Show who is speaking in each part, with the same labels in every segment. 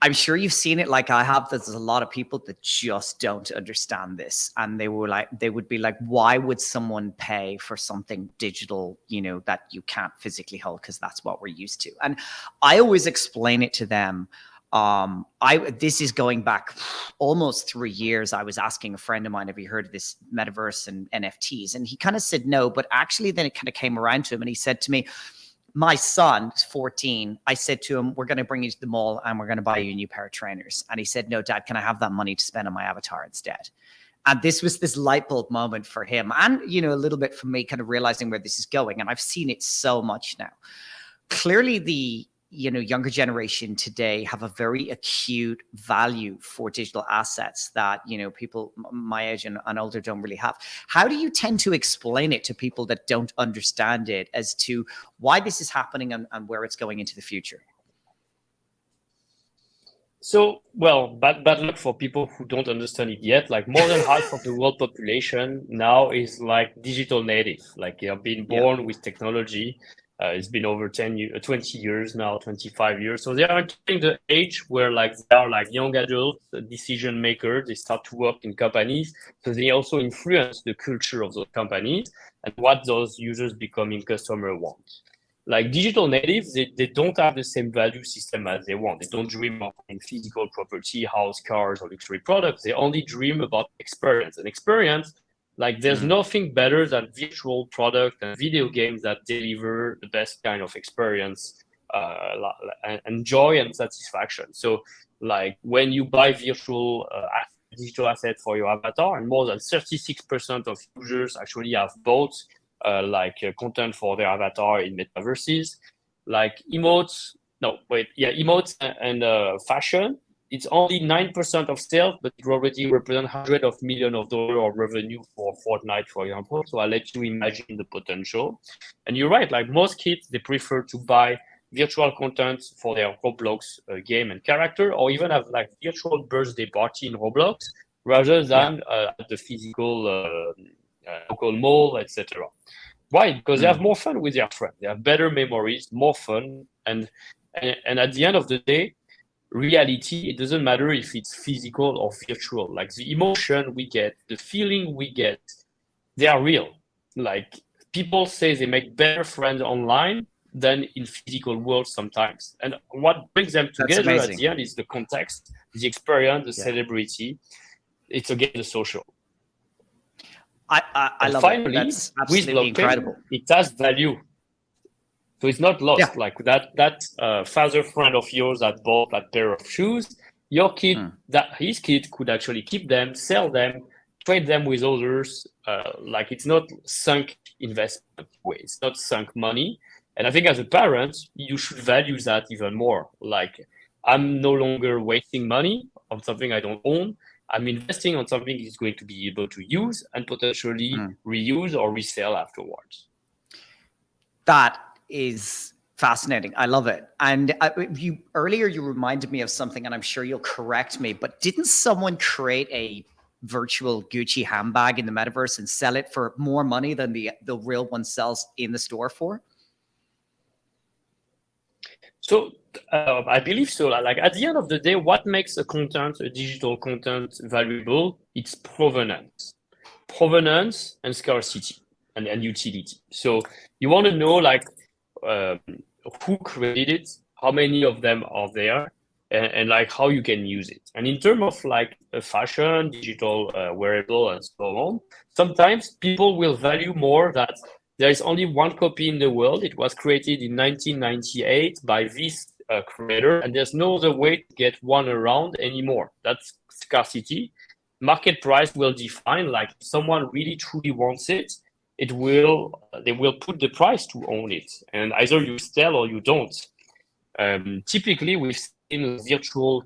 Speaker 1: I'm sure you've seen it like I have. There's a lot of people that just don't understand this. And they would be like, why would someone pay for something digital, that you can't physically hold? Because that's what we're used to. And I always explain it to them. This is going back almost 3 years. I was asking a friend of mine, have you heard of this metaverse and NFTs? And he kind of said no, but actually then it kind of came around to him and he said to me, my son is 14. I said to him, we're going to bring you to the mall and we're going to buy you a new pair of trainers. And he said, no, Dad, can I have that money to spend on my avatar instead? And this was this light bulb moment for him. And, a little bit for me kind of realizing where this is going. And I've seen it so much now. Clearly the younger generation today have a very acute value for digital assets that, people my age and older don't really have. How do you tend to explain it to people that don't understand it as to why this is happening and where it's going into the future?
Speaker 2: So, bad luck for people who don't understand it yet. Like more than half of the world population now is like digital native, like they have been born with technology. It's been over 20 years now, 25 years. So they are entering the age where they are like young adults, decision makers. They start to work in companies. So they also influence the culture of those companies and what those users becoming customer want. Like digital natives, they don't have the same value system as they want. They don't dream of physical property, house, cars, or luxury products. They only dream about experience. And experience, there's nothing better than virtual product and video games that deliver the best kind of experience and joy and satisfaction. So when you buy virtual digital asset for your avatar, and more than 36% of users actually have bought content for their avatar in metaverses, emotes and fashion. It's only 9% of sales, but it already represents hundreds of millions of dollars of revenue for Fortnite, for example. So I'll let you imagine the potential. And you're right, most kids, they prefer to buy virtual content for their Roblox game and character, or even have virtual birthday party in Roblox, rather than at the physical local mall, etc. Why? Because they have more fun with their friends. They have better memories, more fun, and at the end of the day, reality, it doesn't matter if it's physical or virtual. The emotion we get, the feeling we get, they are real. People say they make better friends online than in physical world sometimes. And what brings them together at the end is the context, the experience, the celebrity. It's again the social.
Speaker 1: I love
Speaker 2: finally,
Speaker 1: it. That's absolutely incredible.
Speaker 2: It has value. So it's not lost. That father friend of yours that bought that pair of shoes, your kid, his kid could actually keep them, sell them, trade them with others. It's not sunk investment way. It's not sunk money. And I think as a parent, you should value that even more. I'm no longer wasting money on something I don't own. I'm investing on something he's going to be able to use and potentially reuse or resell afterwards.
Speaker 1: That is fascinating. I love it. And earlier you reminded me of something, and I'm sure you'll correct me, but didn't someone create a virtual Gucci handbag in the metaverse and sell it for more money than the real one sells in the store for?
Speaker 2: So I believe so. At the end of the day, what makes a digital content valuable? It's provenance and scarcity and utility. So you want to know who created it, how many of them are there, and how you can use it. And in terms of fashion, digital wearable, and so on, sometimes people will value more that there is only one copy in the world. It was created in 1998 by this creator, and there's no other way to get one around anymore. That's scarcity. Market price will define, if someone really truly wants it, they will put the price to own it, and either you sell or you don't. Typically, we've seen virtual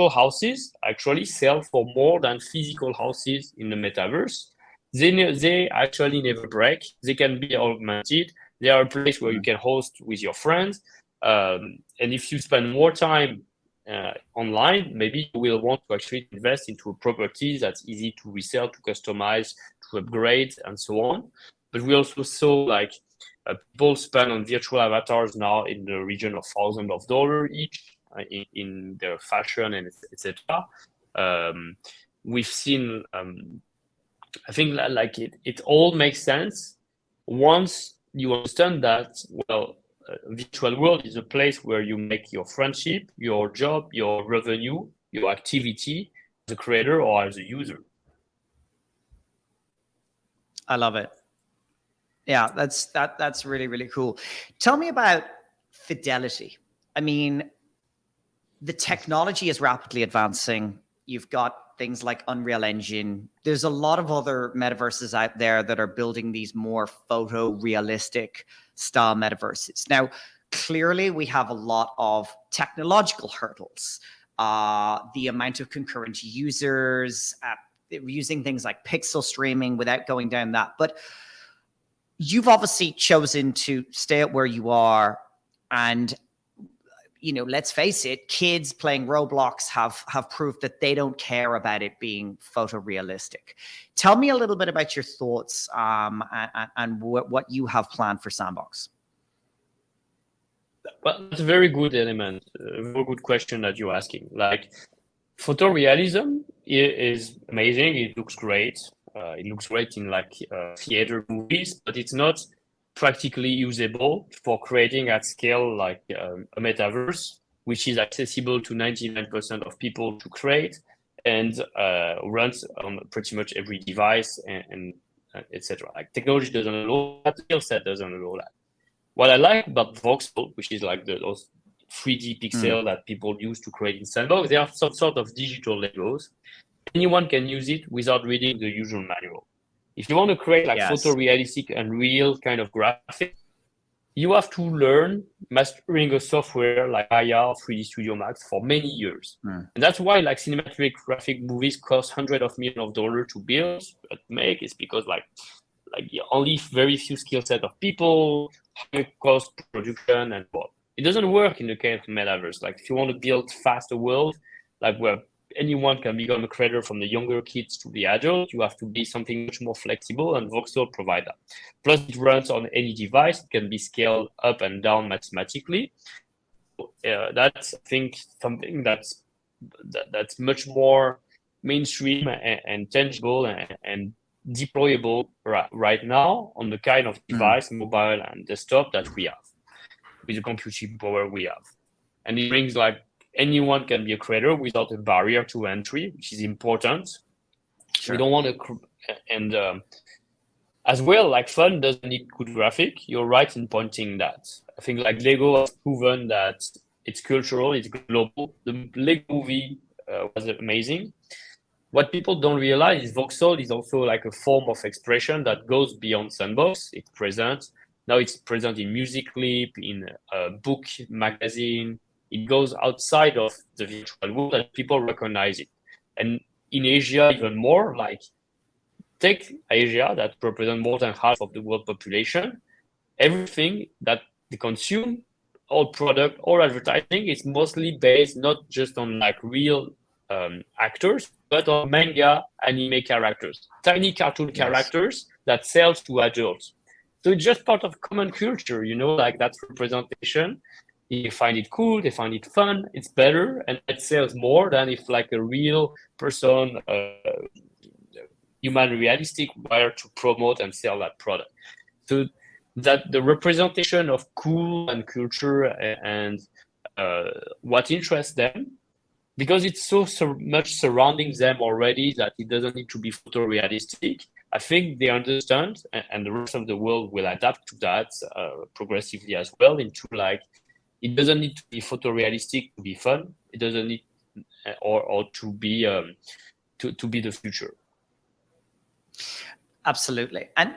Speaker 2: houses actually sell for more than physical houses in the metaverse. They actually never break. They can be augmented. They are a place where you can host with your friends. And if you spend more time online, maybe you will want to actually invest into a property that's easy to resell, to customize, to upgrade, and so on. But we also saw people spend on virtual avatars now in the region of thousands of dollars each. in their fashion and etc. We've seen, I think like it all makes sense once you understand that, well, virtual world is a place where you make your friendship, your job, your revenue, your activity as a creator or as a user.
Speaker 1: I love it. Yeah, that's really, really cool. Tell me about fidelity. I mean, the technology is rapidly advancing. You've got things like Unreal Engine. There's a lot of other metaverses out there that are building these more photorealistic style metaverses. Now, clearly, we have a lot of technological hurdles. The amount of concurrent users, using things like pixel streaming without going down that. But you've obviously chosen to stay at where you are, and let's face it, kids playing Roblox have proved that they don't care about it being photorealistic. Tell me a little bit about your thoughts and what you have planned for Sandbox.
Speaker 2: Well, that's a very good element, a very good question that you're asking. Like, photorealism is amazing. It looks great. It looks great in like theater movies, but it's not practically usable for creating at scale like a metaverse, which is accessible to 99% of people to create and runs on pretty much every device and etc. Like, technology doesn't allow that, skill set doesn't allow that. What I like about voxel, which is like those 3D pixel that people use to create in Sandbox, they are some sort of digital Legos. Anyone can use it without reading the usual manual. If you want to create like photorealistic and real kind of graphic, you have to learn mastering a software like Maya or 3D Studio Max for many years. And that's why like cinematic graphic movies cost hundreds of millions of dollars to build, to make. It's because like only very few skill set of people, high cost production and what. It doesn't work in the case of metaverse. Like, if you want to build faster world, like where anyone can become a creator from the younger kids to the adult, you have to be something much more flexible, and Voxel provide that. Plus, it runs on any device. It can be scaled up and down mathematically. That's, I think, something that's much more mainstream and tangible and deployable right now on the kind of device, mobile and desktop that we have, with the computing power we have. And it brings like anyone can be a creator without a barrier to entry, which is important. Sure. We don't want to, and as well, like, fun doesn't need good graphic. You're right in pointing that. I think like Lego has proven that it's cultural, it's global. The Lego movie was amazing. What people don't realize is Voxel is also like a form of expression that goes beyond Sandbox. It's present. Now it's present in music clip, in a book, magazine. It goes outside of the virtual world and people recognize it. And in Asia, even more, like, take Asia, that represents more than half of the world population. Everything that they consume, all product, all advertising, is mostly based not just on like real actors, but on manga, anime characters, tiny cartoon characters that sells to adults. So it's just part of common culture, like that representation. They find it cool, they find it fun, it's better, and it sells more than if like a real person, human realistic, were to promote and sell that product. So that the representation of cool and culture and what interests them, because it's so much surrounding them already that it doesn't need to be photorealistic. I think they understand, and the rest of the world will adapt to that progressively as well, into like, it doesn't need to be photorealistic to be fun. It doesn't need or to be the future.
Speaker 1: Absolutely. And